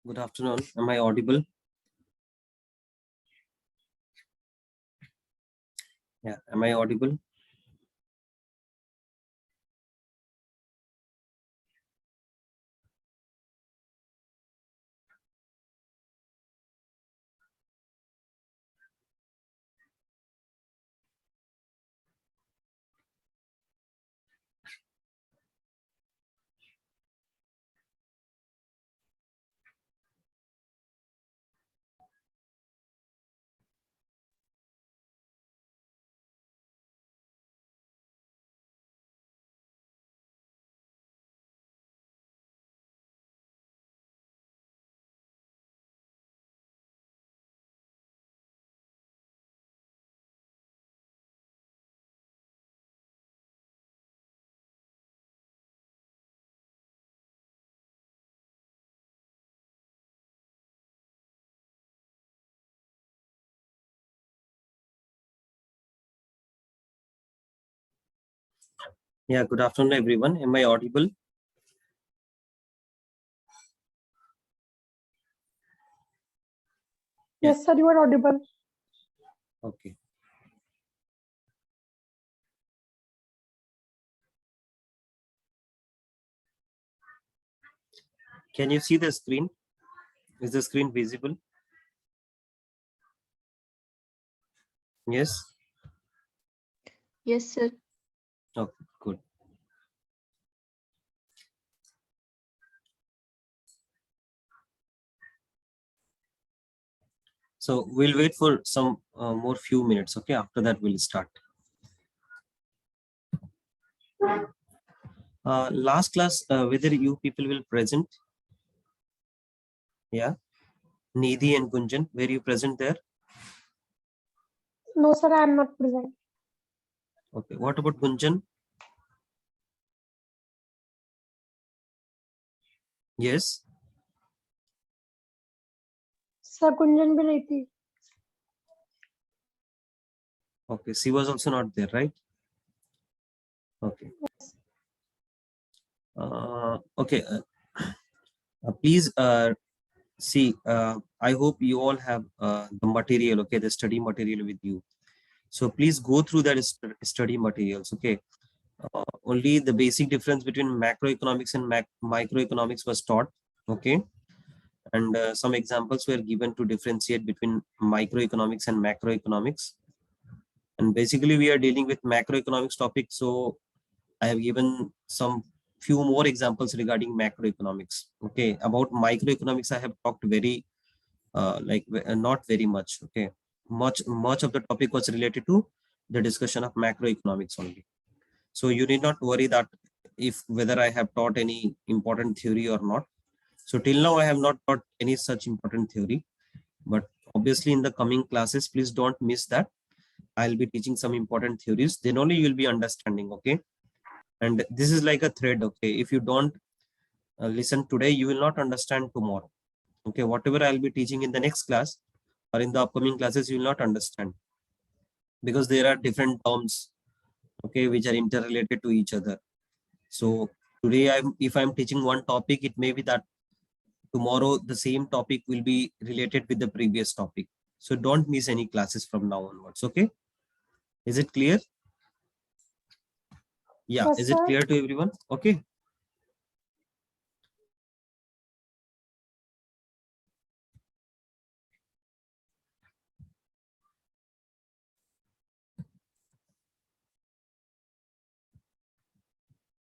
Good afternoon. Am I audible? Yeah. Am I audible? Yeah. Good afternoon, everyone. Am I audible? Yeah. Yes, sir, you are audible. Okay. Can you see the screen? Is the screen visible? Yes. Yes, sir. Okay. Good. So we'll wait for some more few minutes. Okay. After that, we'll start. Last class, whether you people will present? Yeah. Nidhi and Gunjan, were you present there? No, sir, I am not present. Okay. What about Gunjan? Yes. Sir, Kunjan भी नहीं थी. Okay. She was also not there, right? Okay. Okay. Please see, I hope you all have the material, okay, the study material with you. So please go through that study materials, okay. Only the basic difference between macroeconomics and microeconomics was taught, okay. And some examples were given to differentiate between microeconomics and macroeconomics. And basically we are dealing with macroeconomics topic. So I have given some few more examples regarding macroeconomics. Okay, about microeconomics, I have talked very not very much. Okay, much of the topic was related to the discussion of macroeconomics only. So you need not worry that if whether I have taught any important theory or not. So till now I have not taught any such important theory, but obviously in the coming classes, please don't miss that. I'll be teaching some important theories. Then only you'll be understanding. Okay, and this is like a thread. Okay, if you don't listen today, you will not understand tomorrow. Okay, whatever I'll be teaching in the next class or in the upcoming classes, you will not understand because there are different terms, okay, which are interrelated to each other. So today, if I'm teaching one topic, it may be that tomorrow the same topic will be related with the previous topic. So don't miss any classes from now onwards. Okay, is it clear? Yeah, Yes, is it sir. clear to everyone? Okay.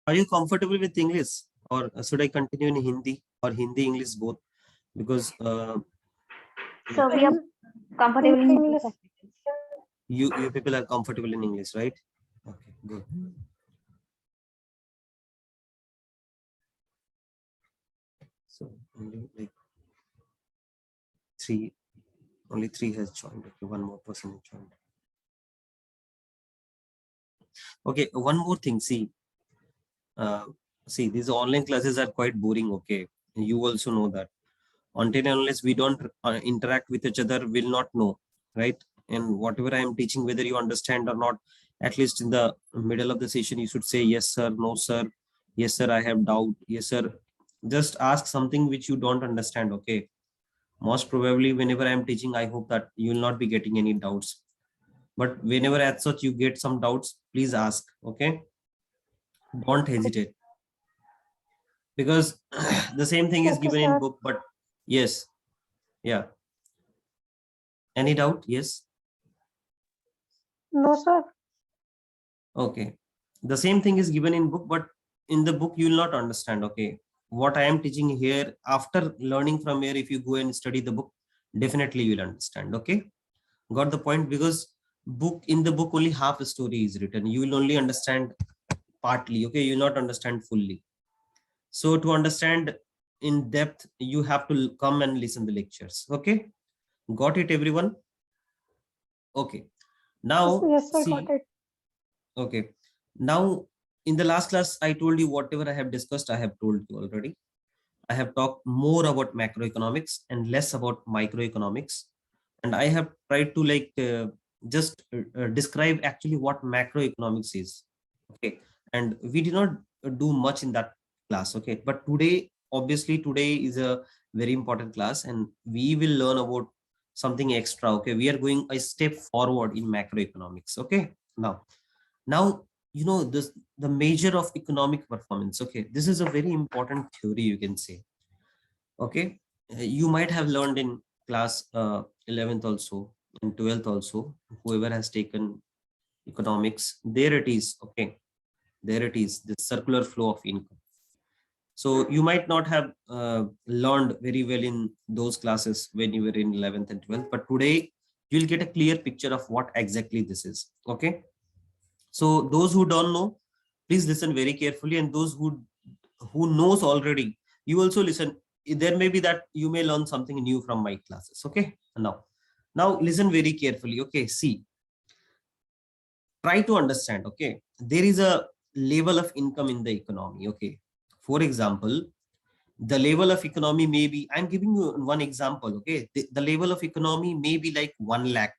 Are you comfortable with English, or should I continue in Hindi or Hindi English both? Because So we are comfortable in English. you people are comfortable in English, right? Okay, good. So only three has joined. Okay, one more person has joined. Okay, one more thing. See, these online classes are quite boring. Okay, you also know that. Until and unless we don't interact with each other, we'll not know, right? And whatever I am teaching, whether you understand or not, at least in the middle of the session, you should say yes, sir, no, sir, yes, sir, I have doubt, yes, sir, Just ask something which you don't understand. Okay, most probably whenever I am teaching, I hope that you will not be getting any doubts, but whenever as such you get some doubts, please ask. Okay, don't hesitate, because the same thing is Okay, given in sir. book. But yes, yeah, any doubt? Yes. No, sir. Okay, the same thing is given in book, but in the book you will not understand. Okay, what I am teaching here, after learning from here, if you go and study the book, definitely you will understand. Okay, got the point? Because book, in the book only half a story is written, you will only understand partly. Okay, you will not understand fully. So to understand in depth, you have to come and listen the lectures. Okay, got it everyone? Okay, now Yes, sir. Got see. it. Okay, now in the last class I told you whatever I have discussed, I have told you already. I have talked more about macroeconomics and less about microeconomics, and I have tried to just describe actually what macroeconomics is. Okay, and we did not do much in that class. Okay, but today, obviously today is a very important class, and we will learn about something extra. Okay, we are going a step forward in macroeconomics. Okay, now you know this, the measure of economic performance. Okay, this is a very important theory, you can say. Okay, you might have learned in class 11th also and 12th also, whoever has taken economics, there it is. Okay, there it is, the circular flow of income. So you might not have learned very well in those classes when you were in 11th and 12th, but today you'll get a clear picture of what exactly this is. Okay, so those who don't know, please listen very carefully, and those who knows already, you also listen. There may be that you may learn something new from my classes. Okay, now listen very carefully. Okay, see, try to understand. Okay, there is a level of income in the economy. Okay, for example, the level of economy may be, I'm giving you one example. Okay, the level of economy may be like 1 lakh.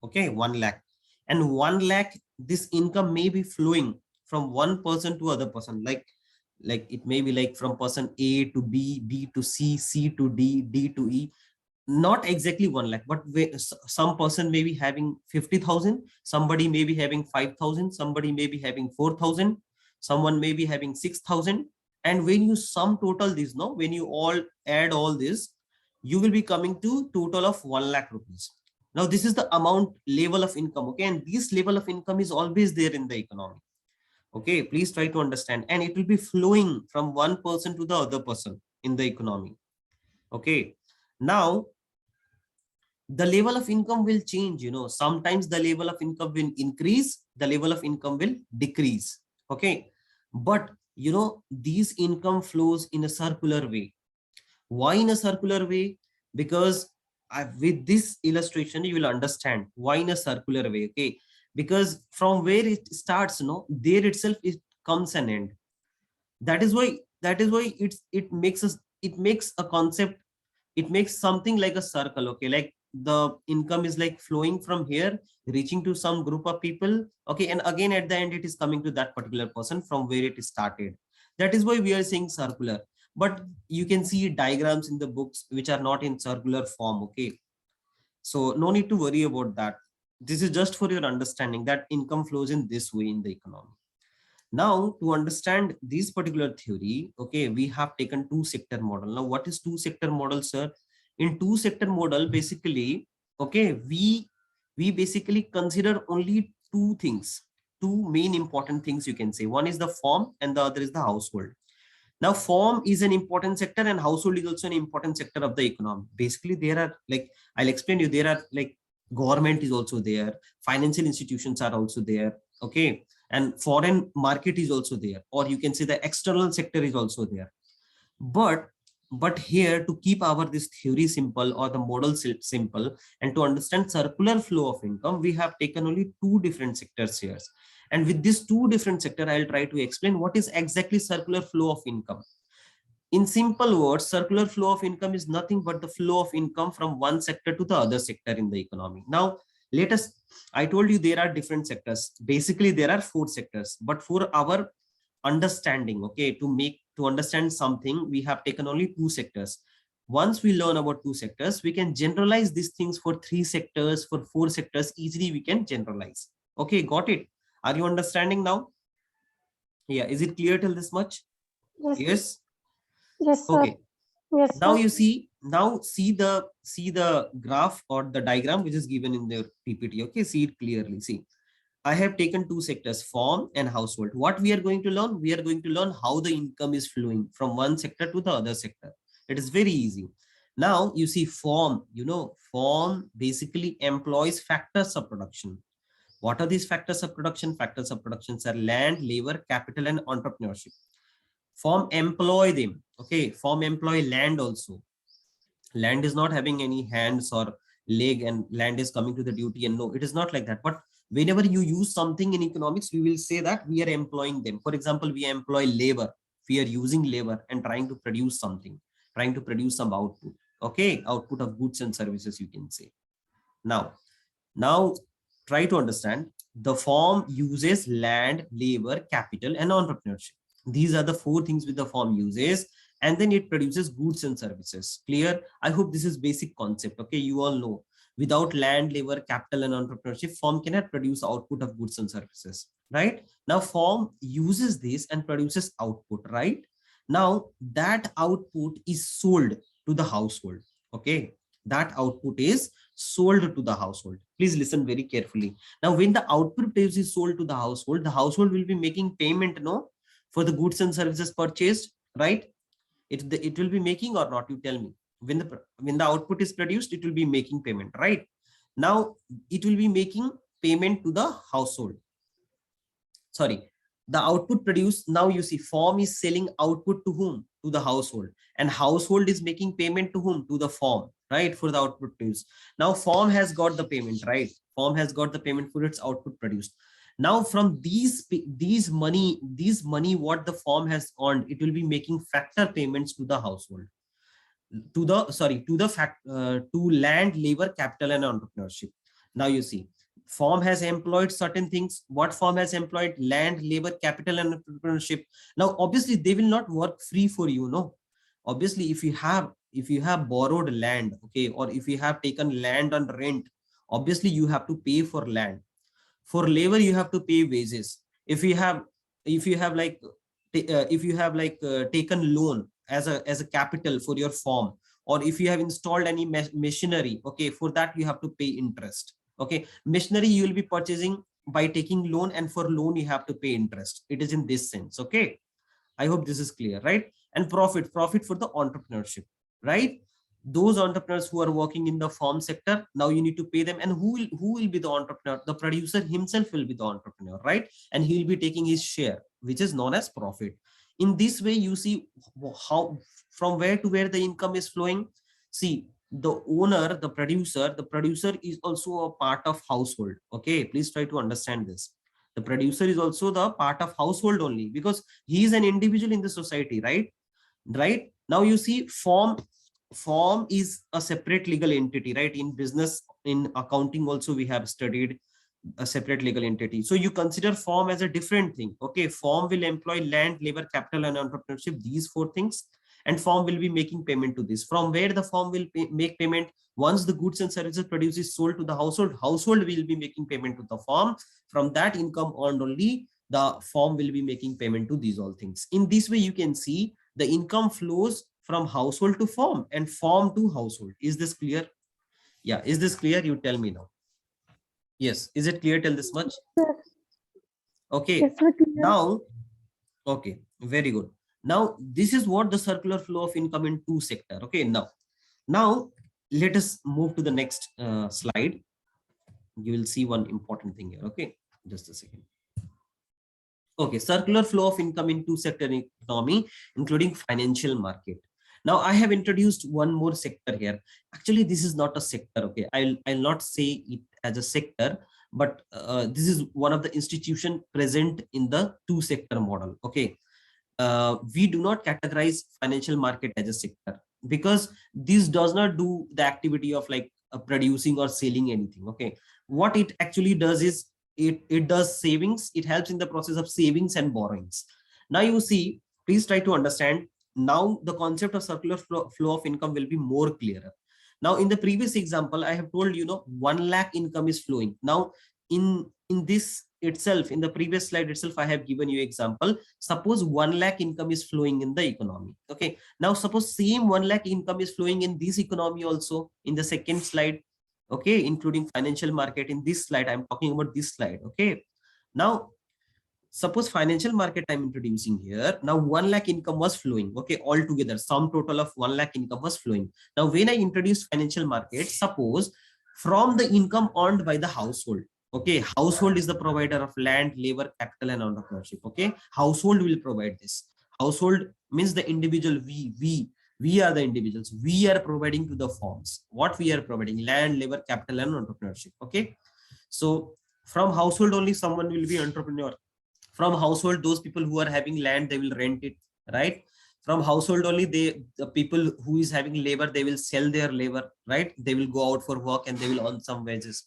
Okay, 1 lakh, and 1 lakh, this income may be flowing from one person to other person, like it may be like from person A to B, B to C, C to D, D to E. Not exactly 1 lakh, but some person may be having 50,000, somebody may be having 5,000, somebody may be having 4,000, someone may be having 6,000. And when you sum total this, no, when you all add all this, you will be coming to total of 1 lakh rupees. Now this is the amount, level of income. Okay, and this level of income is always there in the economy. Okay, please try to understand, and it will be flowing from one person to the other person in the economy. Okay, now the level of income will change. You know, sometimes the level of income will increase, the level of income will decrease. Okay, but you know, these income flows in a circular way. Why in a circular way? Because with this illustration you will understand why in a circular way. Okay, because from where it starts, you know, there itself it comes an end. That is why it makes us, it makes a concept, it makes something like a circle. Okay, like the income is like flowing from here, reaching to some group of people. Okay, and again at the end it is coming to that particular person from where it started. That is why we are saying circular. But you can see diagrams in the books which are not in circular form. Okay, so no need to worry about that. This is just for your understanding that income flows in this way in the economy. Now, to understand this particular theory, okay, we have taken two sector model. Now, what is two sector model, sir? In two sector model, basically, okay, we basically consider only two things, two main important things, you can say. One is the farm and the other is the household. Now, farm is an important sector and household is also an important sector of the economy. Basically, there are like, I'll explain you, there are like government is also there, financial institutions are also there. Okay, and foreign market is also there, or you can say the external sector is also there. but but here, to keep our this theory simple or the model simple, and to understand circular flow of income, we have taken only two different sectors here. And with these two different sector, I'll try to explain what is exactly circular flow of income. In simple words, circular flow of income is nothing but the flow of income from one sector to the other sector in the economy. Now, let us, I told you there are different sectors. Basically, there are four sectors, but for our understanding, okay, to make to understand something, we have taken only 2 sectors. Once we learn about 2 sectors, we can generalize these things for 3 sectors, for 4 sectors, easily we can generalize. Okay, got it? Are you understanding now? Yeah, is it clear till this much? Yes. Yes. Yes, sir. Okay. Yes, Now sir. you see, now see the graph or the diagram which is given in the PPT. Okay, see it clearly. See, I have taken 2 sectors, farm and household. What we are going to learn? We are going to learn how the income is flowing from one sector to the other sector. It is very easy. Now you see farm, farm basically employs factors of production. What are these factors of production? Factors of production are land, labor, capital, and entrepreneurship. Farm employ them. Okay, farm employ land also. Land is not having any hands or leg and land is coming to the duty, and no, it is not like that. But whenever you use something in economics, we will say that we are employing them. For example, we employ labor. We are using labor and trying to produce something, trying to produce some output. Okay, output of goods and services, you can say. Now try to understand. The firm uses land, labor, capital, and entrepreneurship. These are the 4 things which the firm uses, and then it produces goods and services. Clear? I hope this is basic concept. Okay, you all know without land, labor, capital, and entrepreneurship, firm cannot produce output of goods and services. Right? Now firm uses this and produces output. Right? Now that output is sold to the household. Okay, that output is sold to the household. Please listen very carefully. Now, when the output is sold to the household will be making payment, no, for the goods and services purchased, right? It will be making or not? You tell me. When the output is produced, it will be making payment, right? Now, it will be making payment to the household. Sorry, the output produced. Now you see, firm is selling output to whom? To the household, and household is making payment to whom? To the firm, right? For the output produced. Now firm has got the payment, right? Firm has got the payment for its output produced. Now from these money what the firm has earned, it will be making factor payments to the household, to the to land, labor, capital, and entrepreneurship. Now you see, firm has employed certain things. What firm has employed? Land, labor, capital, and entrepreneurship. Now obviously they will not work free for you, no. Obviously, if you have borrowed land, okay, or if you have taken land on rent, obviously you have to pay for land. For labor, you have to pay wages. If you have like taken loan as a capital for your farm, or if you have installed any machinery, okay, for that you have to pay interest. Okay, machinery you will be purchasing by taking loan, and for loan you have to pay interest. It is in this sense. Okay, I hope this is clear, right? And profit for the entrepreneurship, right? Those entrepreneurs who are working in the farm sector, now you need to pay them. And who will be the entrepreneur? The producer himself will be the entrepreneur, right? And he will be taking his share, which is known as profit. In this way, you see how from where to where the income is flowing. See, the owner, the producer is also a part of household. Okay, please try to understand this. The producer is also the part of household only, because he is an individual in the society, right? Now you see, form is a separate legal entity, right? In business, in accounting also we have studied a separate legal entity. So you consider form as a different thing. Okay, form will employ land, labor, capital, and entrepreneurship, these 4 things, and form will be making payment to this. From where the firm will make payment? Once the goods and services produced is sold to the household will be making payment to the firm. From that income earned only, the firm will be making payment to these all things. In this way, you can see the income flows from household to firm and firm to household. Is this clear? Yeah, is this clear? You tell me now. Yes, is it clear till this much? Yes. Okay, Yes, sir. Clear. now, okay, very good. Now this is what the circular flow of income in 2 sector. Okay, now let us move to the next slide. You will see one important thing here. Okay, just a second. Okay, circular flow of income in 2 sector economy, including financial market. Now I have introduced one more sector here. Actually, this is not a sector. Okay, I'll not say it as a sector, but this is one of the institution present in the 2 sector model. Okay, we do not categorize financial market as a sector, because this does not do the activity of like producing or selling anything. Okay, what it actually does is it does savings. It helps in the process of savings and borrowings. Now you see, Please try to understand. Now the concept of circular flow of income will be more clearer. Now in the previous example, I have told 1 lakh income is flowing. Now in this itself, in the previous slide itself, I have given you example. Suppose 1 lakh income is flowing in the economy. Okay. Now suppose same 1 lakh income is flowing in this economy also in the second slide. Okay, including financial market. In this slide, I'm talking about this slide. Okay. Now suppose financial market I'm introducing here. Now 1 lakh income was flowing. Okay, all together sum total of 1 lakh income was flowing. Now when I introduced financial market, suppose from the income earned by the household. Okay, household is the provider of land, labor, capital, and entrepreneurship. Okay, household will provide this. Household means the individual. We are the individuals. We are providing to the firms. What we are providing: land, labor, capital, and entrepreneurship. Okay, so from household only someone will be entrepreneur. From household, those people who are having land, they will rent it, right? From household only, the people who is having labor, they will sell their labor, right? They will go out for work and they will earn some wages,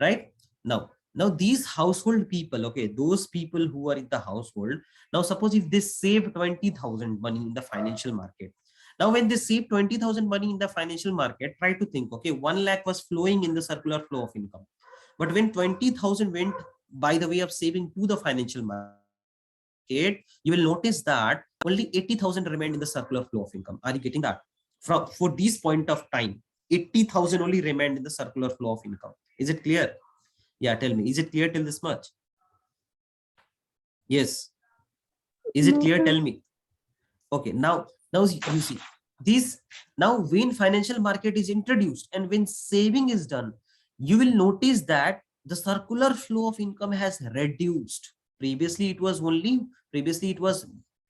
right? Now these household people, okay, those people who are in the household, now suppose if they save 20,000 money in the financial market. Now when they save 20,000 money in the financial market, try to think, okay, 1 lakh was flowing in the circular flow of income, but when 20,000 went by the way of saving to the financial market, you will notice that only 80,000 remained in the circular flow of income. Are you getting that? From for this point of time, 80,000 only remained in the circular flow of income. Is it clear? Yeah, tell me. Is it clear till this much? Yes. Is it clear? Tell me. Okay, now you see this. Now when financial market is introduced and when saving is done, you will notice that the circular flow of income has reduced. Previously it was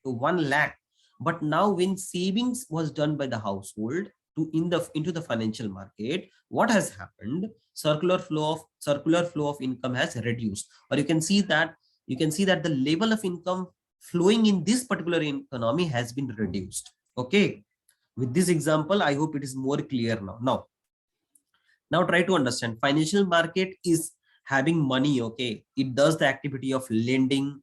1 lakh, but now when savings was done by the household into the financial market, what has happened? Circular flow of income has reduced. Or you can see that the level of income flowing in this particular economy has been reduced. Okay, with this example, I hope it is more clear now. Now try to understand. Financial market is having money. Okay, it does the activity of lending,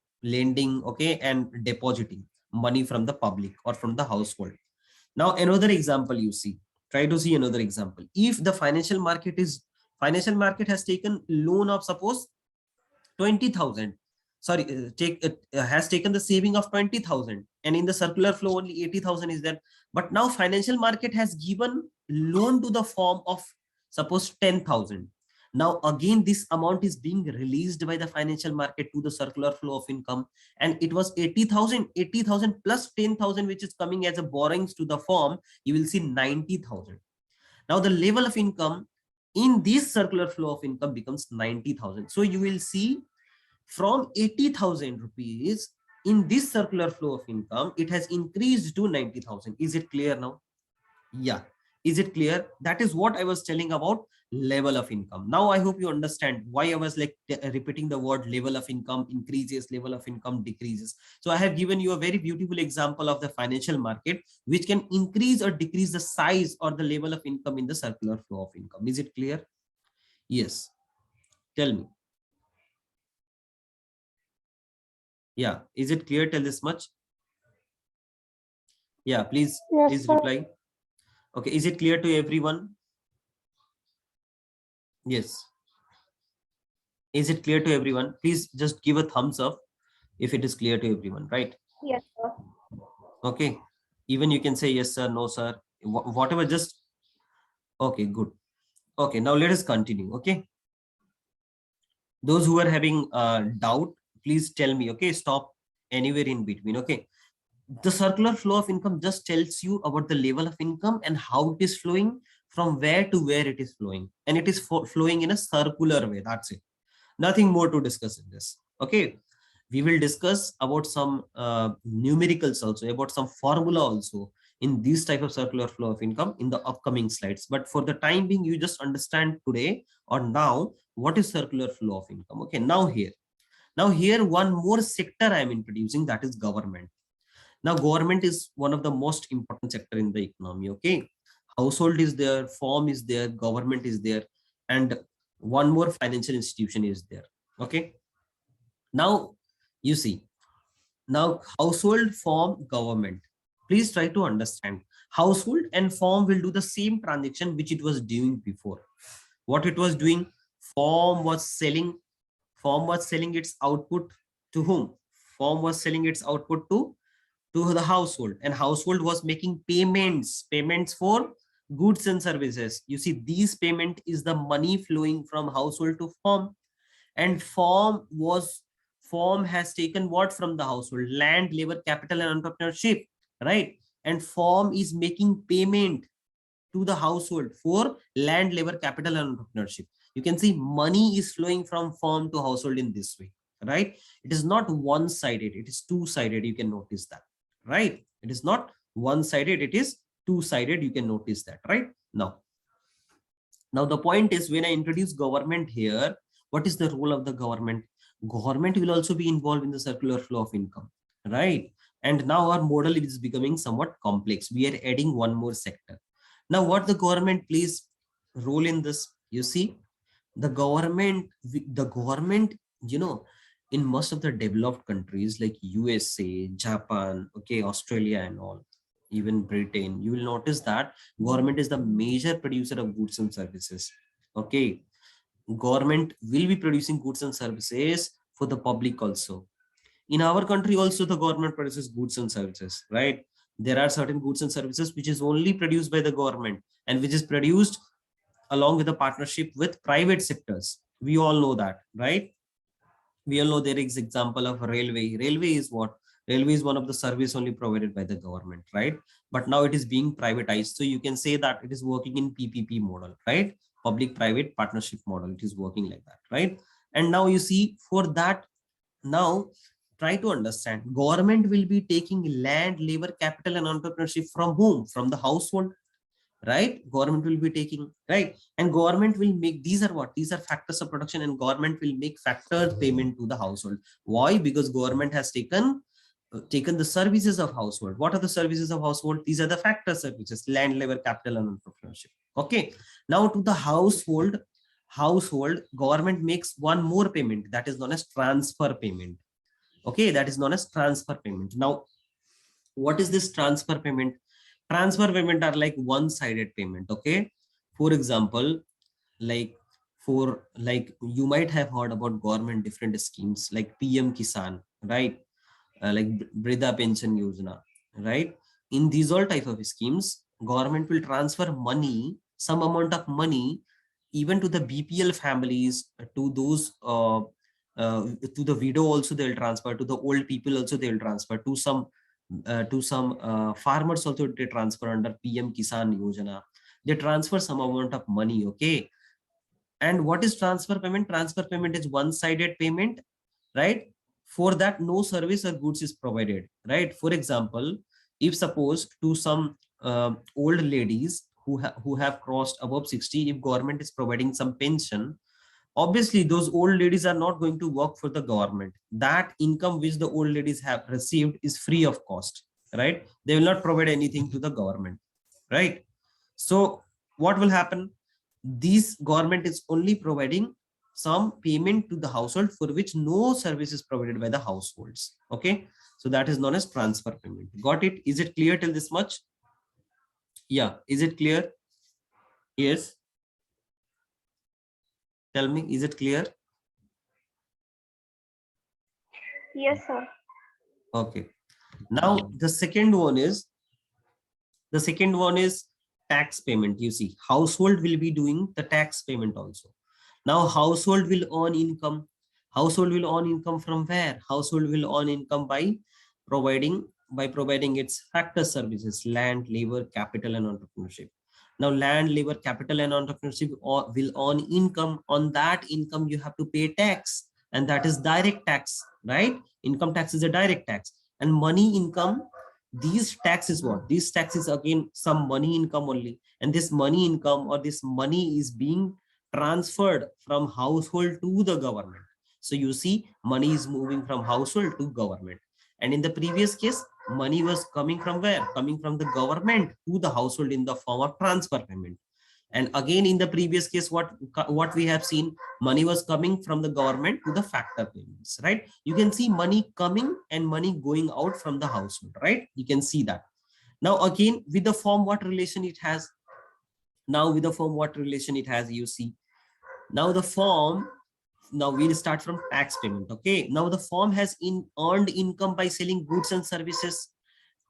okay, and depositing money from the public or from the household. Now another example, you see, try to see another example. If the financial market has taken loan of suppose 20,000, sorry, has taken the saving of 20,000, and in the circular flow only 80,000 is there. But now financial market has given loan to the form of suppose 10,000. Now again this amount is being released by the financial market to the circular flow of income, and it was 80,000 plus 10,000 which is coming as a borrowings to the firm. You will see 90,000. Now the level of income in this circular flow of income becomes 90,000. So you will see from 80,000 rupees in this circular flow of income, it has increased to 90,000. Is it clear now? Yeah. Is it clear? That is what I was telling about level of income. Now I hope you understand why I was like repeating the word level of income increases, level of income decreases. So I have given you a very beautiful example of the financial market, which can increase or decrease the size or the level of income in the circular flow of income. Is it clear? Yes. Tell me. Yeah, is it clear till this much? Yeah, please reply. Okay, is it clear to everyone? Yes. Is it clear to everyone? Please just give a thumbs up if it is clear to everyone, right? Yes, sir. Okay, even you can say yes sir, no sir, whatever, just okay, good. Okay, now let us continue. Okay, those who are having doubt, please tell me. Okay, stop anywhere in between. Okay, the circular flow of income just tells you about the level of income and how it is flowing, from where to where it is flowing, and it is flowing in a circular way. That's it. Nothing more to discuss in this. Okay, we will discuss about some numericals also, about some formula also in this type of circular flow of income in the upcoming slides. But for the time being, you just understand today or now what is circular flow of income. Okay, now here one more sector I am introducing, that is government. Now government is one of the most important sector in the economy. Okay, household is there, firm is there, government is there, and one more financial institution is there. Okay, now you see Now, household, firm, government. Please try to understand. Household and firm will do the same transaction which it was doing before. What it was doing, firm was selling, firm was selling its output to whom? Firm was selling its output to the household, and household was making payments for goods and services. You see, these payment is the money flowing from household to firm, and firm has taken what from the household? Land, labor, capital, and entrepreneurship, right? And firm is making payment to the household for land, labor, capital, and entrepreneurship. You can see money is flowing from firm to household in this way, right? It is not one-sided, it is two-sided. You can notice that, right? It is not one-sided, it is two-sided. You can notice that, right? Now the point is, when I introduce government here, what is the role of the government? Government will also be involved in the circular flow of income, right? And now our model is becoming somewhat complex. We are adding one more sector. Now, what the government plays role in this? You see, the government, you know, in most of the developed countries like USA, Japan, okay, Australia and all, even Britain, you will notice that government is the major producer of goods and services. Okay, government will be producing goods and services for the public also. In our country also, the government produces goods and services, right? There are certain goods and services which is only produced by the government and which is produced along with a partnership with private sectors. We all know that, right? We all know there is example of railway is what? Railway is one of the service only provided by the government, right? But now it is being privatized, so you can say that it is working in PPP model, right? Public private partnership model. It is working like that, right? And now you see, for that, now try to understand, government will be taking land, labor, capital, and entrepreneurship from whom? From the household, right? Government will be taking, right? And government will make, these are what? These are factors of production, and government will make factored payment to the household. Why? Because government has taken the services of household. What are the services of household? These are the factor services: land, labor, capital, and entrepreneurship. Okay, now to the household, government makes one more payment, that is known as transfer payment. Okay, that is known as transfer payment. Now, what is this transfer payment? Transfer payment are like one-sided payment. Okay, for example, like you might have heard about government different schemes like PM Kisan, right? Like Brida Pension Yojana, right? In these all type of schemes, government will transfer money, some amount of money, even to the BPL families, to those to the widow also they will transfer, to the old people also they will transfer, to some farmers also they transfer under PM Kisan Yojana. They transfer some amount of money, okay? And what is transfer payment? Transfer payment is one-sided payment, right? For that, no service or goods is provided, right? For example, if suppose to some old ladies who have crossed above 60, if government is providing some pension, obviously those old ladies are not going to work for the government. That income which the old ladies have received is free of cost, right? They will not provide anything to the government, right? So what will happen? This government is only providing some payment to the household for which no service is provided by the households. Okay, so that is known as transfer payment. Got it? Is it clear till this much? Yeah, is it clear? Yes, tell me, is it clear? Yes, sir. Okay, now the second one is tax payment. You see, household will be doing the tax payment also. Now household will earn income. Household will earn income from where? Household will earn income by providing its factor services: land, labor, capital, and entrepreneurship. Now land, labor, capital, and entrepreneurship will earn income. On that income you have to pay tax, and that is direct tax, right? Income tax is a direct tax. And money income, these tax is what? These tax is again some money income only, and this money income or this money is being transferred from household to the government. So you see, money is moving from household to government. And in the previous case, money was coming from where? Coming from the government to the household in the form of transfer payment. And again, in the previous case, what we have seen, money was coming from the government to the factor payments, right? You can see money coming and money going out from the household, right? You can see that. Now again, with the form, what relation it has? Now with the form, what relation it has, you see. Now the form, now we'll start from tax payment. Okay, now the form has earned income by selling goods and services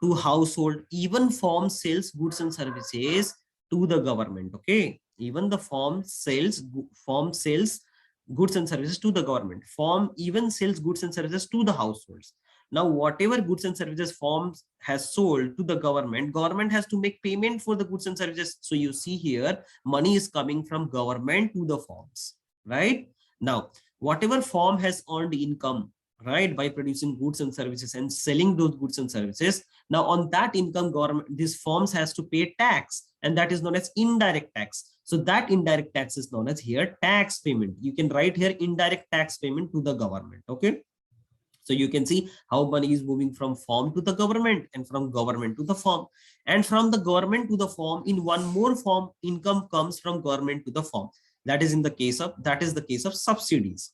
to household. Even form sells goods and services to the government. Okay, even the form sells goods and services to the government. Form even sells goods and services to the households. Now whatever goods and services forms has sold to the government has to make payment for the goods and services. So you see here, money is coming from government to the forms, right? Now whatever form has earned income, right, by producing goods and services and selling those goods and services, now on that income, government, these firms has to pay tax, and that is known as indirect tax. So that indirect tax is known as here tax payment. You can write here indirect tax payment to the government. Okay, so you can see how money is moving from firm to the government and from government to the firm, and from the government to the firm. In one more form, income comes from government to the firm. That is the case of subsidies.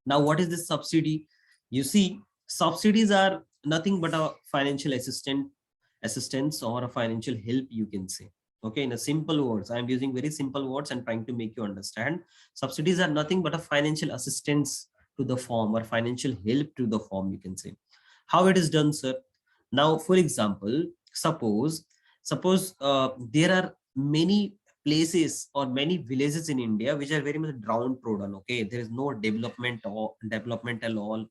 Now what is this subsidy? You see, subsidies are nothing but a financial assistance or a financial help, you can say. Okay, in a simple words, I am using very simple words and trying to make you understand. Subsidies are nothing but a financial assistance to the firm or financial help to the firm, you can say. How it is done, sir? Now for example, suppose there are many places or many villages in India which are very much downtrodden. Okay, there is no development at all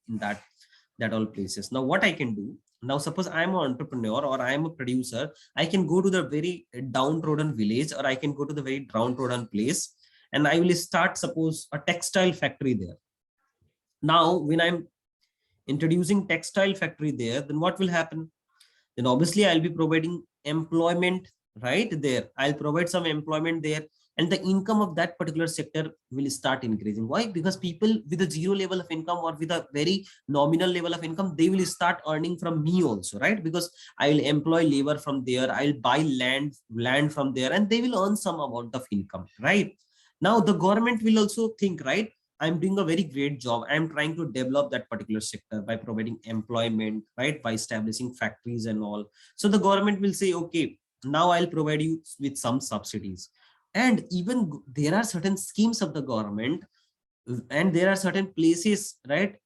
in that all places. Now what I can do, now suppose I am an entrepreneur or I am a producer, I can go to the very downtrodden village, or I can go to the very downtrodden place, and I will start, suppose, a textile factory there. Now when I'm introducing textile factory there, then what will happen? Then obviously I'll be providing employment right there. I'll provide some employment there, and the income of that particular sector will start increasing. Why? Because people with a zero level of income or with a very nominal level of income, they will start earning from me also, right? Because I will employ labor from there, I'll buy land from there, and they will earn some amount of income, right? Now the government will also think, right, I'm doing a very great job. I'm trying to develop that particular sector by providing employment, right? By establishing factories and all. So the government will say, okay, now I'll provide you with some subsidies. And even there are certain schemes of the government, and there are certain places, right,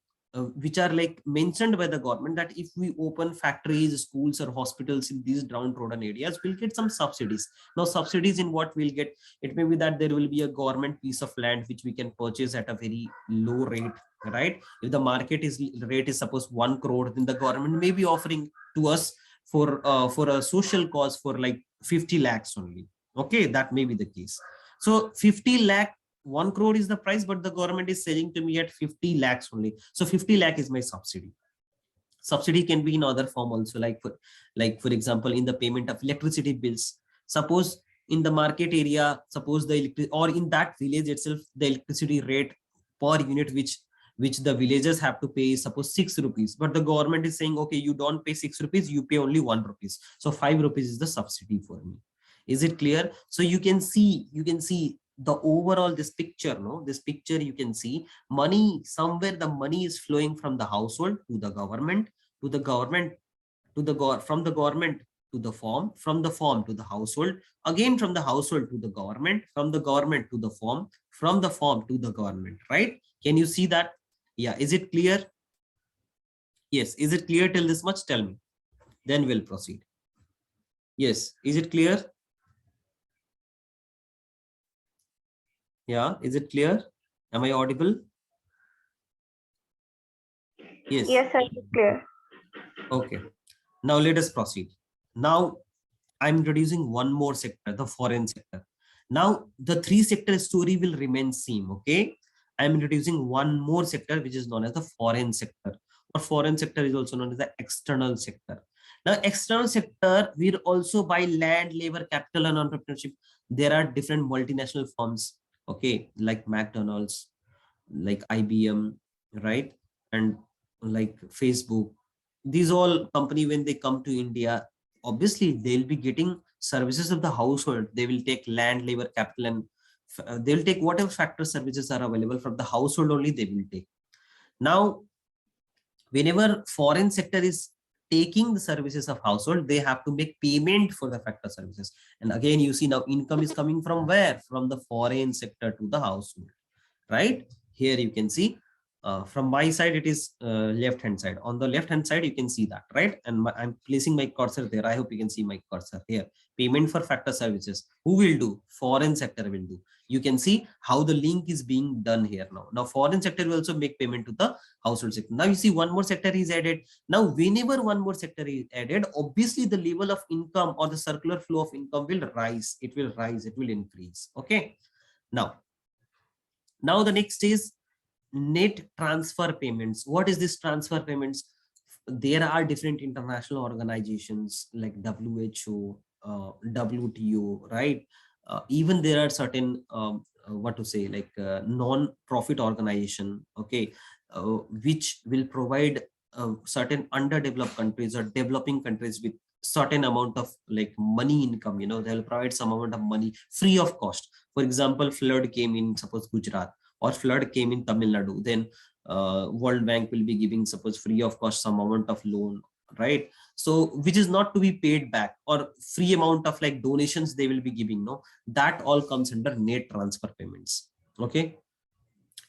which are like mentioned by the government, that if we open factories, schools, or hospitals in these downtrodden areas, we'll get some subsidies. Now subsidies in what we'll get? It may be that there will be a government piece of land which we can purchase at a very low rate, right? If the market rate is suppose 1 crore, then the government may be offering to us for a social cause for like 50 lakhs only. Okay, that may be the case. So 50 lakh, 1 crore is the price, but the government is selling to me at 50 lakhs only. So 50 lakh is my subsidy. Subsidy can be in other form also, like for example, in the payment of electricity bills. Suppose in the market area, suppose or in that village itself, the electricity rate per unit which the villagers have to pay is suppose 6 rupees, but the government is saying, okay, you don't pay 6 rupees, you pay only 1 rupees. So 5 rupees is the subsidy for me. Is it clear? So you can see the overall this picture. No, this picture, you can see money somewhere, the money is flowing from the household to the government, from the government to the farm, from the farm to the household, again from the household to the government, from the government to the farm, from the farm to the government, right? Can you see that? Yeah, is it clear? Yes, is it clear till this much? Tell me, then we'll proceed. Yes, is it clear? Yeah, is it clear? Am I audible? Yes. Yes, sir, it's clear. Okay. Now let us proceed. Now I'm introducing one more sector, the foreign sector. Now the 3 sector story will remain same. Okay. I'm introducing one more sector which is known as the foreign sector, or foreign sector is also known as the external sector. Now external sector will also buy land, labor, capital, and entrepreneurship. There are different multinational firms, okay, like McDonald's, like IBM, right, and like Facebook. These all company, when they come to India, obviously they'll be getting services of the household, they will take land, labor, capital, and they will take whatever factor services are available from the household only they will take. Now, whenever foreign sector is taking the services of household, they have to make payment for the factor services. And again, you see now income is coming from where? From the foreign sector to the household, right? Here you can see from my side, it is left hand side. On the left hand side, you can see that, right? And I'm placing my cursor there. I hope you can see my cursor here. Payment for factor services. Who will do? Foreign sector will do. You can see how the link is being done here now. Now, foreign sector will also make payment to the household sector. Now you see one more sector is added. Now, whenever one more sector is added, obviously the level of income or the circular flow of income will rise. It will rise. It will increase. Okay. Now the next is net transfer payments. What is this transfer payments? There are different international organizations like WHO, WTO, right? Even there are certain what to say, like non-profit organization, okay, which will provide certain underdeveloped countries or developing countries with certain amount of like money income. You know, they'll provide some amount of money free of cost. For example, flood came in suppose Gujarat, or flood came in Tamil Nadu, then World Bank will be giving suppose free of cost some amount of loan, right? So which is not to be paid back, or free amount of like donations they will be giving. No, that all comes under net transfer payments, okay,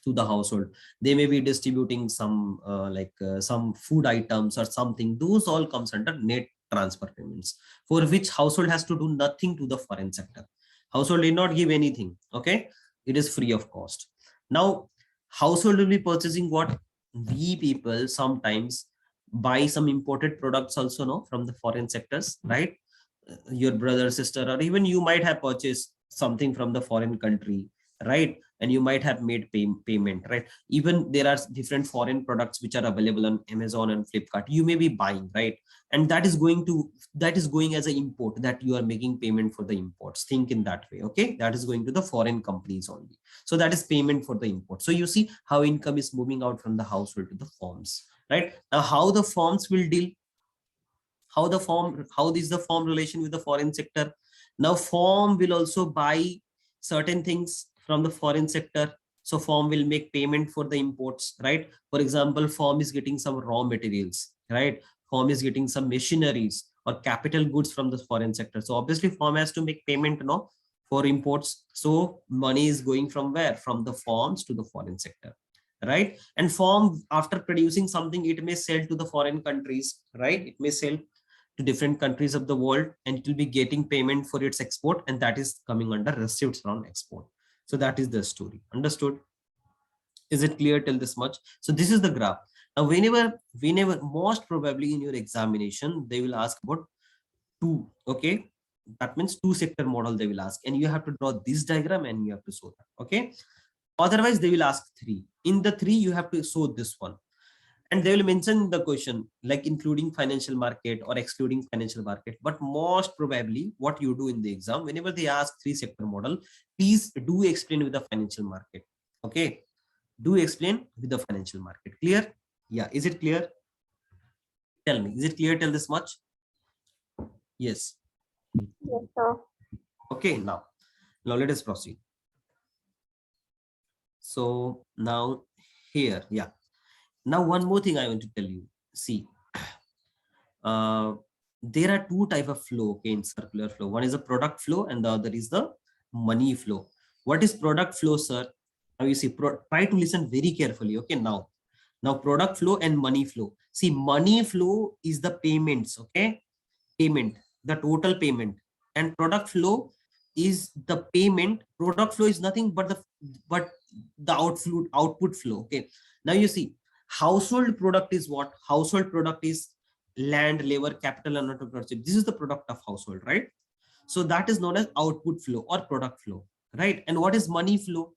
to the household. They may be distributing some some food items or something. Those all comes under net transfer payments, for which household has to do nothing to the foreign sector. Household did not give anything, okay, it is free of cost. Now, household will be purchasing what? We people sometimes buy some imported products also, no, from the foreign sectors, right? Your brother, sister, or even you might have purchased something from the foreign country, right? And you might have made payment, right? Even there are different foreign products which are available on Amazon and Flipkart. You may be buying, right? And that is going as an import, that you are making payment for the imports. Think in that way, okay? That is going to the foreign companies only. So that is payment for the import. So you see how income is moving out from the household to the firms, right? Now, how the firms will deal? How is the firm relation with the foreign sector? Now, firm will also buy certain things from the foreign sector. So firm will make payment for the imports, right? For example, firm is getting some raw materials, right? Firm is getting some machineries or capital goods from the foreign sector. So obviously firm has to make payment, no, for imports. So money is going from where? From the firms to the foreign sector, right? And firm, after producing something, it may sell to the foreign countries, right? It may sell to different countries of the world, and it will be getting payment for its export, and that is coming under receipts from export. So that is the story. Understood? Is it clear till this much? So this is the graph. Now, whenever most probably in your examination, they will ask about two, okay? That means two sector model they will ask, and you have to draw this diagram and you have to show that, okay? Otherwise, they will ask three. In the three, you have to show this one. And they will mention the question like including financial market or excluding financial market. But most probably what you do in the exam, whenever they ask three sector model, please do explain with the financial market, okay? Do explain with the financial market. Clear? Yeah, is it clear? Tell me, is it clear till this much? Yes. Yes, sir. Okay, now let us proceed. So now here, yeah. Now, one more thing I want to tell you. See, there are two type of flow, okay, in circular flow. One is a product flow and the other is the money flow. What is product flow, sir? Now you see, try to listen very carefully, okay? Now product flow and money flow. See, money flow is the payments, okay? Payment, the total payment. And product flow is the payment. Product flow is nothing but the output flow, okay? Now you see, household product is what? Household product is land, labor, capital, and entrepreneurship. This is the product of household, right? So that is known as output flow or product flow, right? And what is money flow?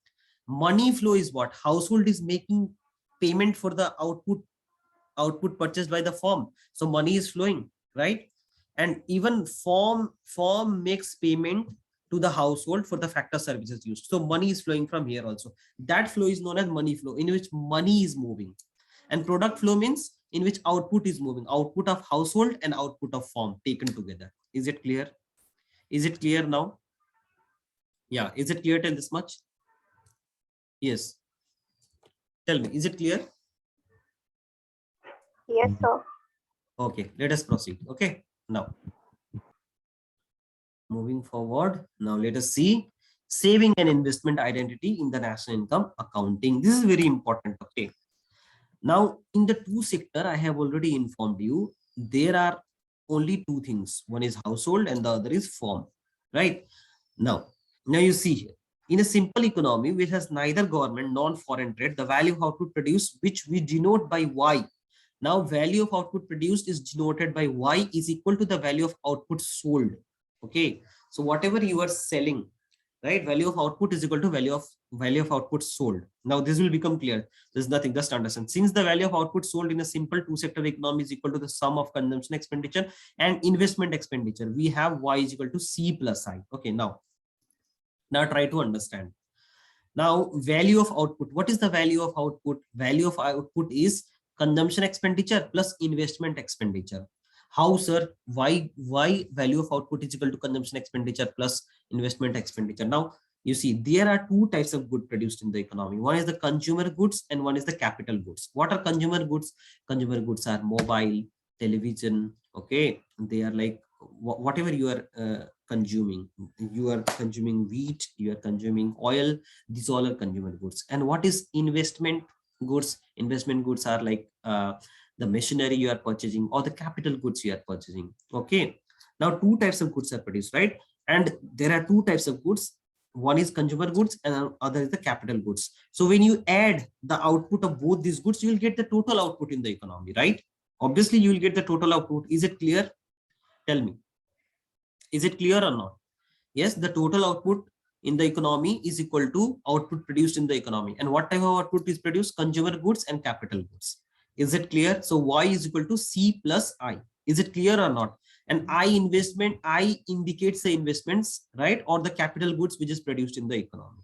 Money flow is what? Household is making payment for the output purchased by the firm. So money is flowing, right? And even firm makes payment to the household for the factor services used. So money is flowing from here also. That flow is known as money flow, in which money is moving. And product flow means in which output is moving, output of household and output of firm taken together. Is it clear? Is it clear now? Yeah, is it clear till this much? Yes. Tell me, is it clear? Yes, sir. Okay, let us proceed. Okay, now moving forward. Now let us see saving and investment identity in the national income accounting. This is very important. Okay. Now in the two sector, I have already informed you, there are only two things. One is household and the other is firm, right? Now you see here, in a simple economy which has neither government nor foreign trade, the value of output produced, which we denote by Y. Now value of output produced is denoted by Y is equal to the value of output sold. Okay, so whatever you are selling, right, value of output is equal to value of output sold. Now this will become clear. There's nothing, just understand. Since the value of output sold in a simple two sector economy is equal to the sum of consumption expenditure and investment expenditure, we have Y is equal to C plus I. Okay, now try to understand. Now value of output, what is the value of output? Value of output is consumption expenditure plus investment expenditure. How, sir? Why value of output is equal to consumption expenditure plus investment expenditure? Now you see there are two types of good produced in the economy. One is the consumer goods and one is the capital goods. What are consumer goods? Consumer goods are mobile, television. Okay, they are like whatever you are consuming. You are consuming wheat, you are consuming oil. These all are consumer goods. And what is investment goods? Investment goods are like the machinery you are purchasing or the capital goods you are purchasing. Okay, now two types of goods are produced, right? And there are two types of goods. One is consumer goods and other is the capital goods. So when you add the output of both these goods, you will get the total output in the economy, right? Obviously you will get the total output. Is it clear? Tell me, is it clear or not? Yes, the total output in the economy is equal to output produced in the economy. And what type of output is produced? Consumer goods and capital goods. Is it clear? So Y is equal to C plus I. Is it clear or not? And I investment, I indicates the investments, right? Or the capital goods which is produced in the economy.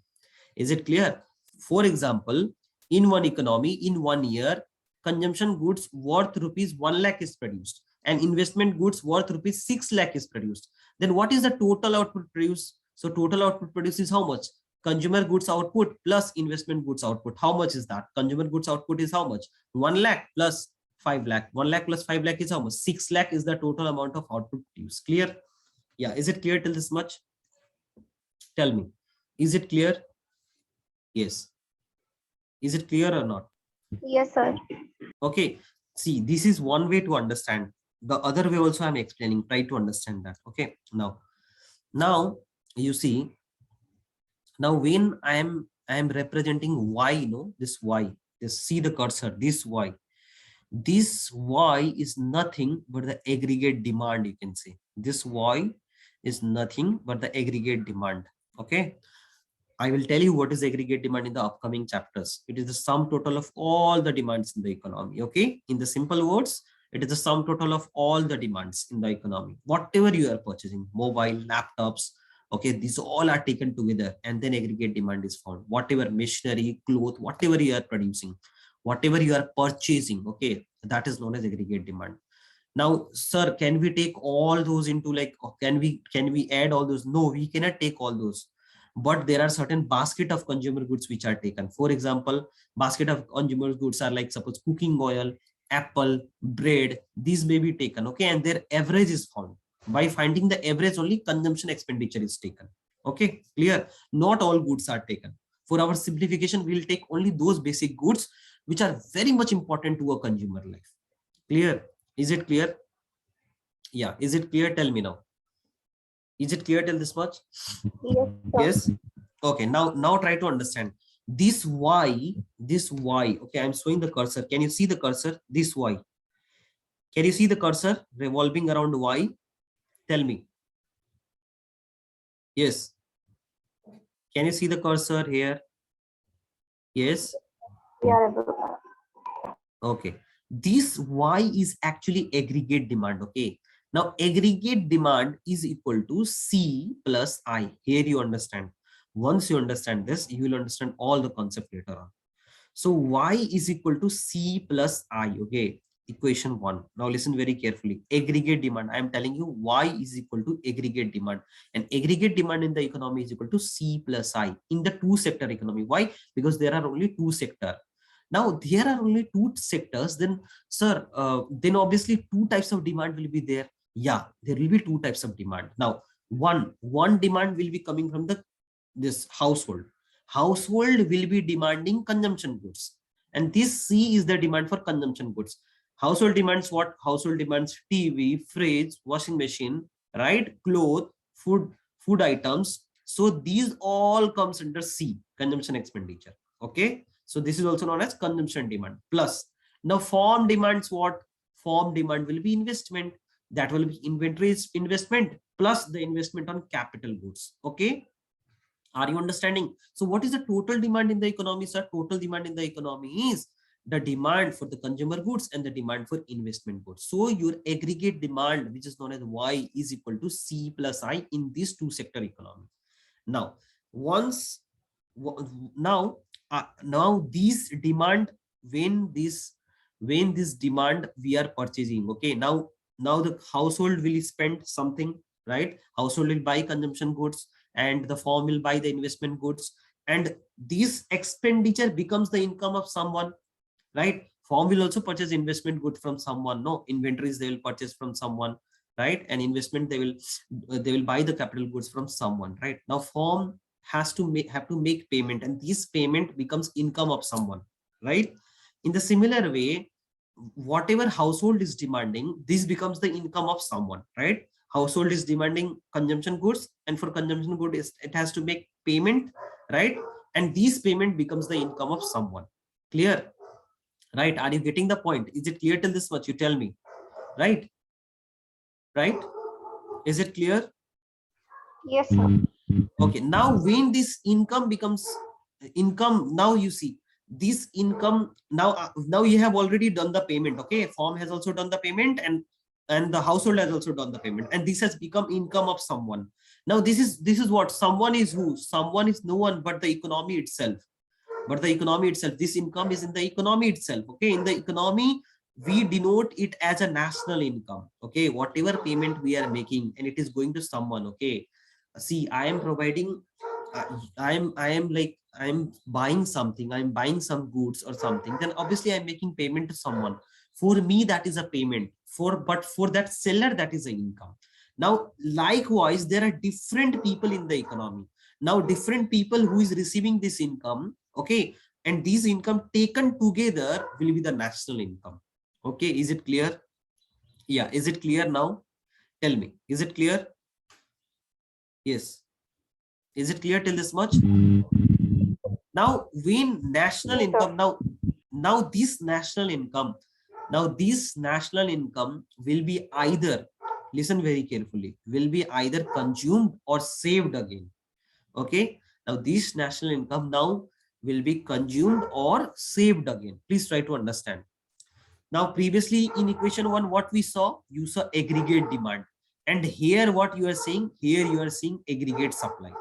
Is it clear? For example, in one economy, in 1 year, consumption goods worth rupees 1 lakh is produced and investment goods worth rupees 6 lakh is produced. Then what is the total output produced? So total output produced is how much? Consumer goods output plus investment goods output. How much is that? Consumer goods output is how much? 1 lakh plus 5 lakh. 1 lakh plus 5 lakh is how much? 6 lakh is the total amount of output produced. Clear? Yeah. Is it clear till this much? Tell me. Is it clear? Yes. Is it clear or not? Yes, sir. Okay. See, this is one way to understand. The other way also I'm explaining. Try to understand that. Okay. Now you see, now when I am representing Y, this Y, this, see the cursor, this Y. This Y is nothing but the aggregate demand, you can say. This Y is nothing but the aggregate demand. Okay. I will tell you what is aggregate demand in the upcoming chapters. It is the sum total of all the demands in the economy. Okay. In the simple words, it is the sum total of all the demands in the economy. Whatever you are purchasing, mobile, laptops, okay, these all are taken together and then aggregate demand is found. Whatever machinery, cloth, whatever you are producing, whatever you are purchasing, okay, that is known as aggregate demand. Now, sir, can we take all those into like, can we add all those? No, we cannot take all those. But there are certain basket of consumer goods which are taken. For example, basket of consumer goods are like suppose cooking oil, apple, bread. These may be taken, okay, and their average is found. By finding the average, only consumption expenditure is taken. Okay, clear? Not all goods are taken. For our simplification, we'll take only those basic goods which are very much important to a consumer life. Clear? Is it clear? Yeah. Is it clear? Tell me now. Is it clear till this much? Yes, sir. Yes. Okay. Now try to understand this Y. This Y. Okay. I'm showing the cursor. Can you see the cursor? This Y. Can you see the cursor revolving around Y? Tell me. Yes. Can you see the cursor here? Yes. We are able to. Okay. This Y is actually aggregate demand. Okay. Now aggregate demand is equal to C plus I. Here you understand. Once you understand this, you will understand all the concept later on. So Y is equal to C plus I. Okay. equation 1. Now listen very carefully. Aggregate demand. I am telling you Y is equal to aggregate demand, and aggregate demand in the economy is equal to C plus I in the two sector economy. Why? Because there are only two sectors. Now there are only two sectors. Then, sir, then obviously two types of demand will be there. Yeah, there will be two types of demand. Now, one demand will be coming from the this household. Household will be demanding consumption goods, and this C is the demand for consumption goods. Household demands what? Household demands TV, fridge, washing machine, right? Clothes, food items. So these all comes under C, consumption expenditure. Okay. So this is also known as consumption demand. Plus, now form demands what? Form demand will be investment. That will be inventories investment plus the investment on capital goods. Okay. Are you understanding? So what is the total demand in the economy, sir? Total demand in the economy is the demand for the consumer goods and the demand for investment goods. So your aggregate demand, which is known as Y, is equal to C plus I in this two sector economy. Now, once now now this demand, when this demand we are purchasing, okay, now the household will spend something, right? Household will buy consumption goods and the firm will buy the investment goods, and this expenditure becomes the income of someone, right? Firm will also purchase investment good from someone. No, inventories they will purchase from someone, right? And investment they will buy the capital goods from someone, right? Now firm have to make payment, and this payment becomes income of someone, right? In the similar way, whatever household is demanding, this becomes the income of someone, right? Household is demanding consumption goods, and for consumption goods it has to make payment, right? And this payment becomes the income of someone. Clear? Right? Are you getting the point? Is it clear till this much? You tell me. Right? Right? Is it clear? Yes, sir. Okay. Now when this income becomes income, now you see this income. Now you have already done the payment. Okay. Firm has also done the payment, and the household has also done the payment, and this has become income of someone. Now this is what someone is. Who? Someone is no one but the economy itself. But the economy itself, this income is in the economy itself. Okay. In the economy, we denote it as a national income. Okay. Whatever payment we are making and it is going to someone. Okay. See, I am providing, I am buying something, I'm buying some goods or something, then obviously I'm making payment to someone. For me that is a payment, but for that seller that is an income. Now likewise, there are different people in the economy. Now different people who is receiving this income, okay, and these income taken together will be the national income. Okay, is it clear? Yeah, is it clear now? Tell me, is it clear? Yes. Is it clear till this much? Now when national Yes, sir. income, now this national income, will be either, listen very carefully, will be either consumed or saved again. Okay. Now this national income now will be consumed or saved again. Please try to understand. Now previously in equation 1, what we saw, you saw aggregate demand, and here what you are saying, here you are seeing aggregate supply.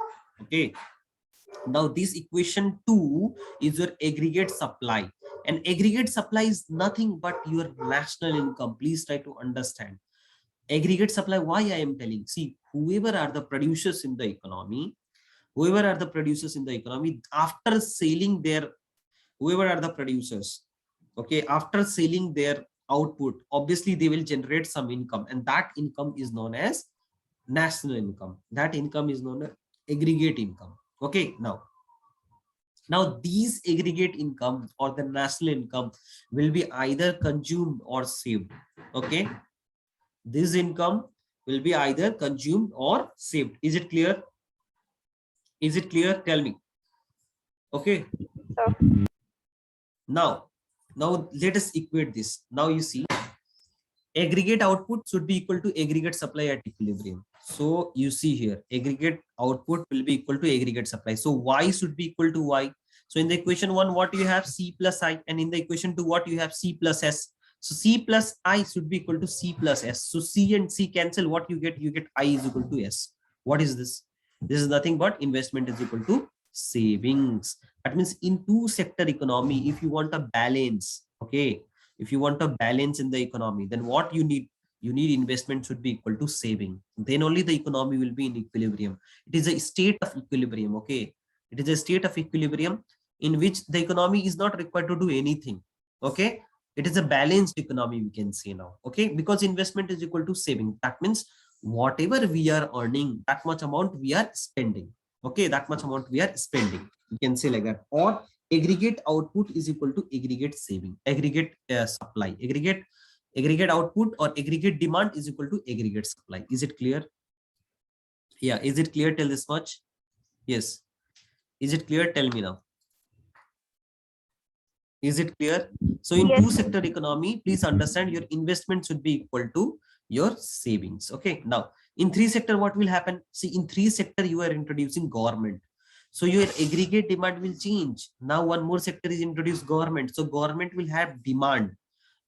Okay. Now this equation 2 is your aggregate supply, and aggregate supply is nothing but your national income. Please try to understand aggregate supply. Why I am telling, see, whoever are the producers in the economy, after selling their, whoever are the producers, okay, after selling their output, obviously they will generate some income, and that income is known as national income. That income is known as aggregate income. Okay. Now these aggregate income or the national income will be either consumed or saved. Okay. This income will be either consumed or saved. Is it clear? Is it clear? Tell me. Okay. Sir. Now let us equate this. Now you see, aggregate output should be equal to aggregate supply at equilibrium. So you see here, aggregate output will be equal to aggregate supply. So Y should be equal to Y. So in the equation 1, what you have? C plus I, and in the equation 2, what you have? C plus S. So C plus I should be equal to C plus S. So C and C cancel. What you get? You get I is equal to S. What is this? This is nothing but investment is equal to savings. That means in two sector economy, if you want a balance, okay, if you want a balance in the economy, then what you need? You need investment should be equal to saving. Then only the economy will be in equilibrium. It is a state of equilibrium. Okay, it is a state of equilibrium in which the economy is not required to do anything. Okay, it is a balanced economy, we can say now. Okay, because investment is equal to saving. That means whatever we are earning, that much amount we are spending. Okay, that much amount we are spending, you can say like that. Or aggregate output is equal to aggregate saving, aggregate supply, aggregate output or aggregate demand is equal to aggregate supply. Is it clear? Yeah, is it clear till this much? Yes, is it clear? Tell me now. Is it clear? So in Yes. two sector economy, please understand your investment should be equal to your savings. Okay, now in three sector, what will happen? See, in three sector you are introducing government, so your aggregate demand will change. Now one more sector is introduced, government, so government will have demand,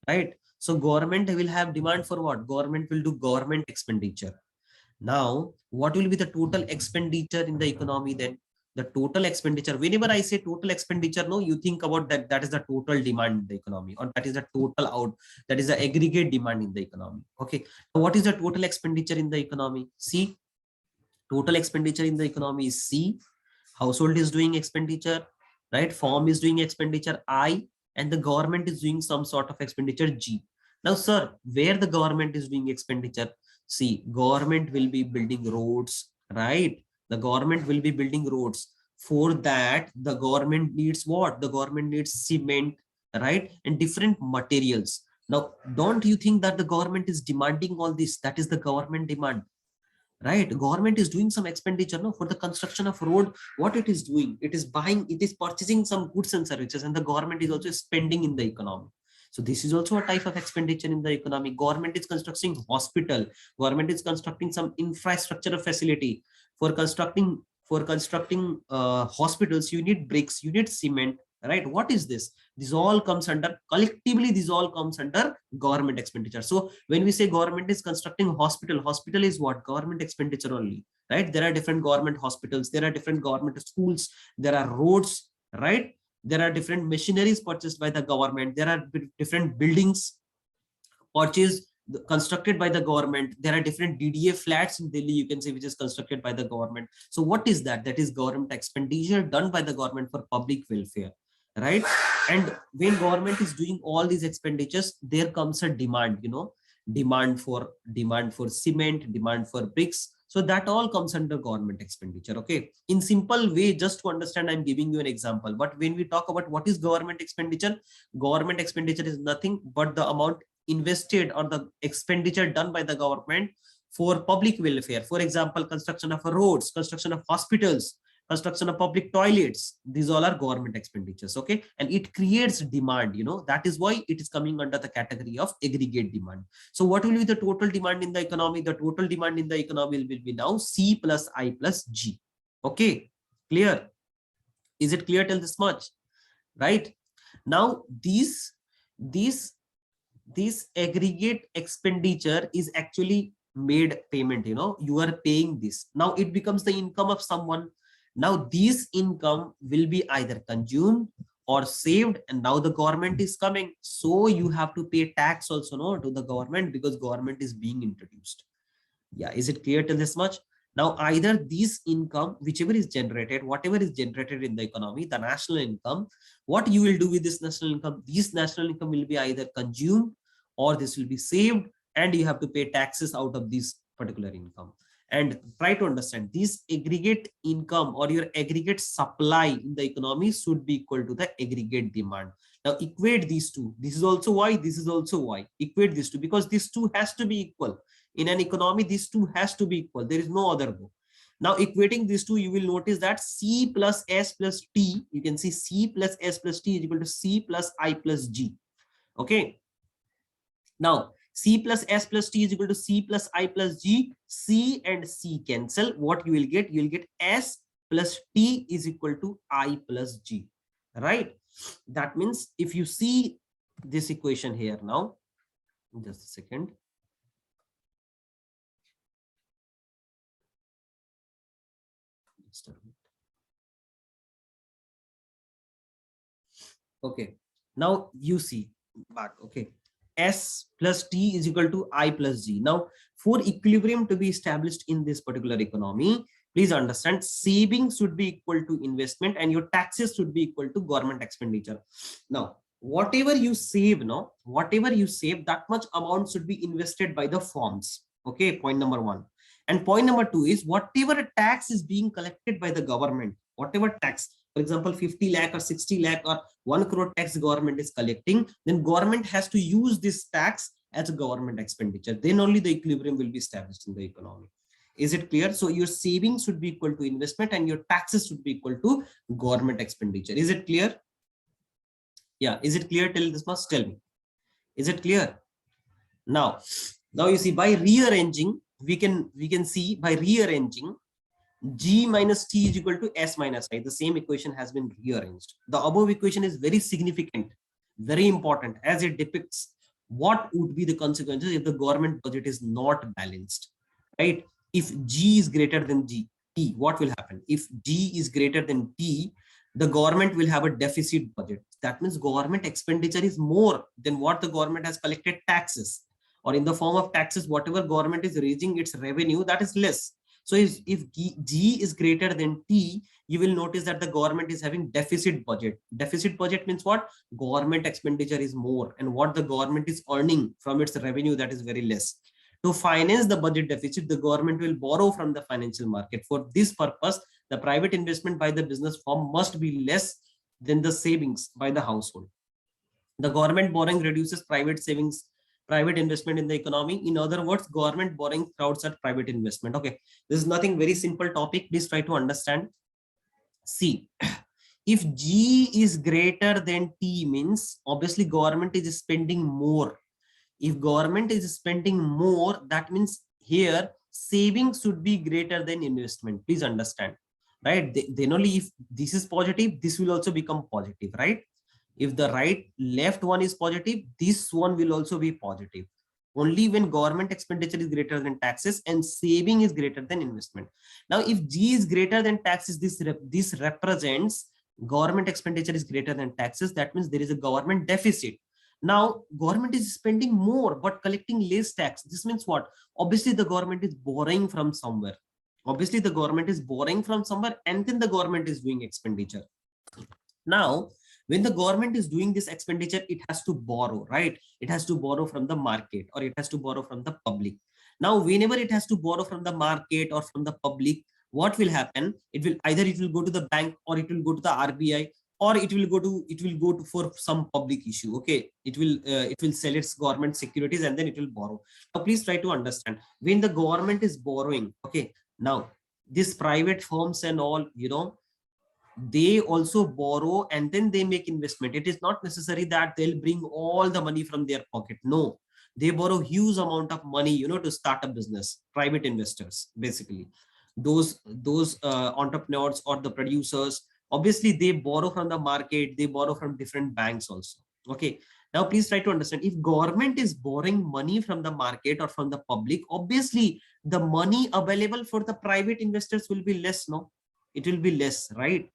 right? So government will have demand for what? Government will do government expenditure. Now what will be the total expenditure in the economy? Then the total expenditure, whenever I say total expenditure, no, you think about that, that is the total demand in the economy, or that is the total out, that is the aggregate demand in the economy. Okay, what is the total expenditure in the economy? See, total expenditure in the economy is C. Household is doing expenditure, right? Firm is doing expenditure I, and the government is doing some sort of expenditure G. Now sir, where the government is doing expenditure? See, government will be building roads, right? The government will be building roads. For that, the government needs what? The government needs cement, right? And different materials. Now, don't you think that the government is demanding all this? That is the government demand, right? Government is doing some expenditure, no, for the construction of road. What it is doing, it is buying, it is purchasing some goods and services, and the government is also spending in the economy. So this is also a type of expenditure in the economy. Government is constructing hospital, government is constructing some infrastructure facility. For constructing hospitals, you need bricks, you need cement, right? What is this? This all comes under, collectively this all comes under government expenditure. So when we say government is constructing hospital, hospital is what? Government expenditure only, right? There are different government hospitals, there are different government schools, there are roads, right? There are different machineries purchased by the government, there are different buildings purchased, constructed by the government. There are different DDA flats in Delhi, you can say, which is constructed by the government. So what is that? That is government expenditure done by the government for public welfare, right? And when government is doing all these expenditures, there comes a demand, you know, demand for cement, demand for bricks. So that all comes under government expenditure. Okay, in simple way, just to understand, I'm giving you an example. But when we talk about what is government expenditure is nothing but the amount invested or the expenditure done by the government for public welfare. For example, construction of roads, construction of hospitals, construction of public toilets. These all are government expenditures. Okay, and it creates demand, you know, that is why it is coming under the category of aggregate demand. So what will be the total demand in the economy? The total demand in the economy will be now C plus I plus G. Okay, clear? Is it clear till this much? Right now, these this aggregate expenditure is actually made payment, you know, you are paying this. Now it becomes the income of someone. Now this income will be either consumed or saved, and now the government is coming, so you have to pay tax also, no, to the government, because government is being introduced. Yeah, is it clear till this much? Now either this income, whichever is generated, whatever is generated in the economy, the national income, what you will do with this national income? This national income will be either consumed or this will be saved, and you have to pay taxes out of this particular income. And try to understand, this aggregate income or your aggregate supply in the economy should be equal to the aggregate demand. Now equate these two. This is also why, this is also why. Equate these two, because these two has to be equal. In an economy, these two has to be equal. There is no other way. Now equating these two, you will notice that C plus S plus T, you can see C plus S plus T is equal to C plus I plus G. Okay. Now C plus S plus T is equal to C plus I plus G. C and C cancel. What you will get? You will get S plus T is equal to I plus G. Right? That means if you see this equation here now, just a second. Okay, now you see back. Okay, S plus T is equal to I plus G. Now, for equilibrium to be established in this particular economy, please understand savings should be equal to investment and your taxes should be equal to government expenditure. Now, whatever you save, no, whatever you save, that much amount should be invested by the firms. Okay, point number one. And point number two is whatever tax is being collected by the government, whatever tax, for example, 50 lakh or 60 lakh or 1 crore tax government is collecting, then government has to use this tax as a government expenditure. Then only the equilibrium will be established in the economy. Is it clear? So your savings should be equal to investment and your taxes should be equal to government expenditure. Is it clear? Yeah, is it clear till this much? Tell me. Is it clear? Now you see, by rearranging, we can see by rearranging G minus T is equal to S minus I. The same equation has been rearranged. The above equation is very significant, very important, as it depicts what would be the consequences if the government budget is not balanced, right? If G is greater than T, what will happen? If G is greater than T, the government will have a deficit budget. That means government expenditure is more than what the government has collected taxes, or in the form of taxes, whatever government is raising its revenue, that is less. So if G is greater than T, you will notice that the government is having deficit budget. Deficit budget means what? Government expenditure is more, and what the government is earning from its revenue, that is very less. To finance the budget deficit, the government will borrow from the financial market. For this purpose, the private investment by the business firm must be less than the savings by the household. The government borrowing reduces private savings, private investment in the economy. In other words, government borrowing crowds at private investment. Okay, this is nothing, very simple topic. Please try to understand. See, if G is greater than T, means obviously government is spending more. If government is spending more, that means here savings should be greater than investment. Please understand, right? Then only if this is positive, this will also become positive, right? If the left one is positive, this one will also be positive. Only when government expenditure is greater than taxes and saving is greater than investment. Now, if G is greater than taxes, this represents government expenditure is greater than taxes. That means there is a government deficit. Now, government is spending more but collecting less tax. This means what? Obviously, the government is borrowing from somewhere. Obviously, the government is borrowing from somewhere, and then the government is doing expenditure. Now, when the government is doing this expenditure, it has to borrow, right? It has to borrow from the market, or it has to borrow from the public. Now, whenever it has to borrow from the market or from the public, what will happen? It will go to the bank, or it will go to the RBI, or it will go to for some public issue. Okay, it will sell its government securities and then it will borrow. Now, please try to understand, when the government is borrowing, okay, now these private firms and all, they also borrow and then they make investment. It is not necessary that they'll bring all the money from their pocket. No, they borrow huge amount of money, to start a business. Private investors, basically, those entrepreneurs or the producers, obviously they borrow from the market, they borrow from different banks also. Okay, now please try to understand, if government is borrowing money from the market or from the public, obviously the money available for the private investors will be less. No, it will be less, right?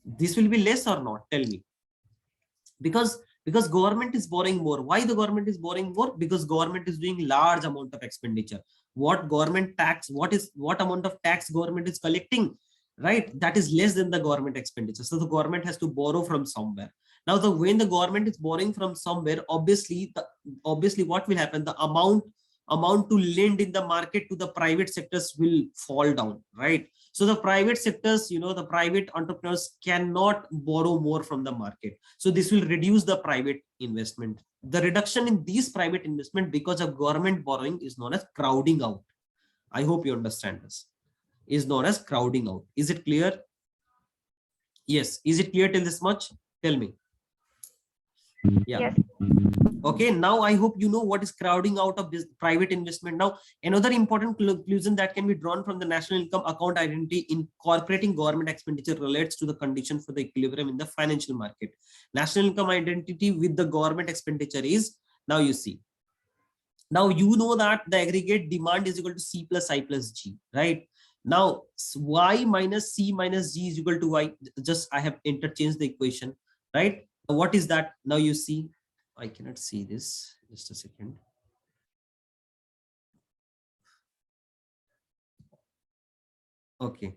This will be less or not? Tell me. Because government is borrowing more. Why the government is borrowing more? Because government is doing large amount of expenditure. What government tax, what amount of tax government is collecting, right? That is less than the government expenditure. So the government has to borrow from somewhere. Now, when the government is borrowing from somewhere, obviously what will happen? The amount to lend in the market to the private sectors will fall down, right? So the private sectors, the private entrepreneurs cannot borrow more from the market. So this will reduce the private investment. The reduction in these private investment because of government borrowing is known as crowding out. I hope you understand this. Is known as crowding out. Is it clear? Yes. Is it clear till this much? Tell me. Yeah. Yes. Okay, now I hope you know what is crowding out of this private investment. Now, another important conclusion that can be drawn from the national income account identity incorporating government expenditure relates to the condition for the equilibrium in the financial market. National income identity with the government expenditure is, now you see. Now you know that the aggregate demand is equal to C plus I plus G, right? Now, Y minus C minus G is equal to Y. Just I have interchanged the equation, right? What is that? Now you see. I cannot see this. Just a second. Okay.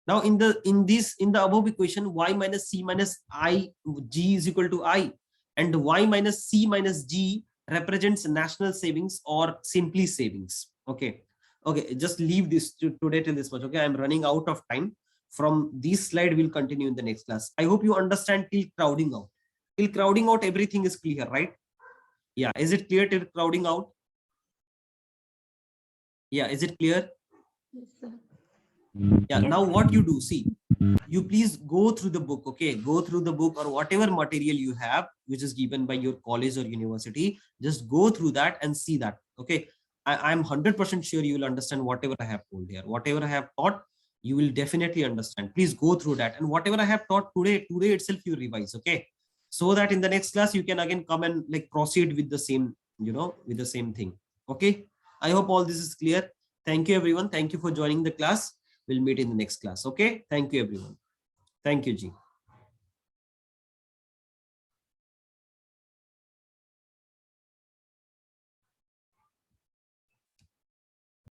Now in the above equation, y minus c minus I g is equal to I, and y minus c minus g represents national savings or simply savings. Okay. Okay, just leave this today till this much. Okay, I'm running out of time. From this slide, we'll continue in the next class. I hope you understand till crowding out. Till crowding out, everything is clear, right? Yeah, is it clear till crowding out? Yeah, is it clear? Yes, sir. Yeah, Yes. now what you do, see, you please go through the book. Okay, go through the book or whatever material you have which is given by your college or university. Just go through that and see that. Okay, I'm 100% sure you will understand whatever I have told here. Whatever I have taught, you will definitely understand. Please go through that, and whatever I have taught today itself you revise. Okay, so that in the next class you can again come and like proceed with the same, with the same thing. Okay, I hope all this is clear. Thank you everyone. Thank you for joining the class. We'll meet in the next class. Okay, thank you everyone. Thank you, Ji.